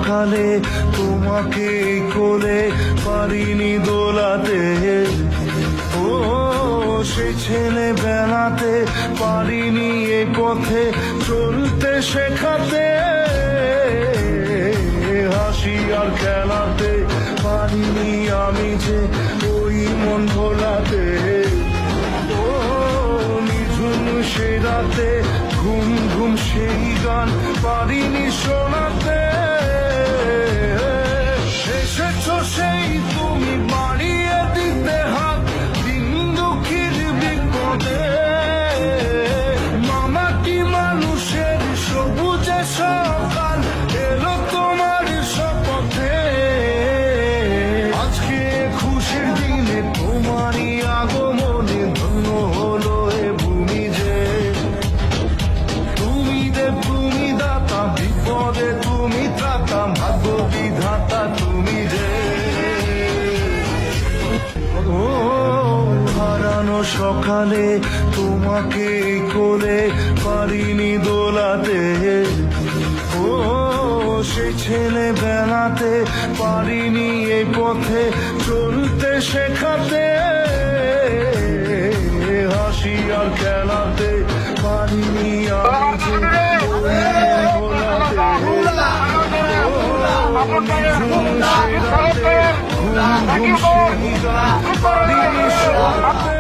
সকালে তোমাকে কোলে পারিনি দোলাতে, ও সে ছেলে বেলাতে পারিনি এ পথে চলতে শেখাতে, হাসি আর খেলাতে পারিনি আমি যে ওই মন ভোলাতে, ও নিঝুম সে রাতে ঘুম ঘুম সেই গান পারিনি শোনাতে, এসেছো সেই তুমি বাড়িয়ে দিতে হাত দিন দুঃখীর বিপদে, মামাটি মানুষের সবুজে সকাল এলো তোমার শপথে, আজকে খুশির দিনে তোমারই আগমনে ধন্য হলো এ ভূমি যে, তুমি দেব তুমি দাতা বিপদে তুমি ত্রাতা ভাগ্য বিধাতা তুমি যে, ও হারানো সকালে তোমাকে কোলে পারিনি দোলাতে, ও সে ছেলে বেলাতে পারিনি এই পথে চলতে শেখাতে, হাসি আর খেলাতে পারিনি আমি যে ঘুম ঘুম সেই গান পারিনি শোনাতে।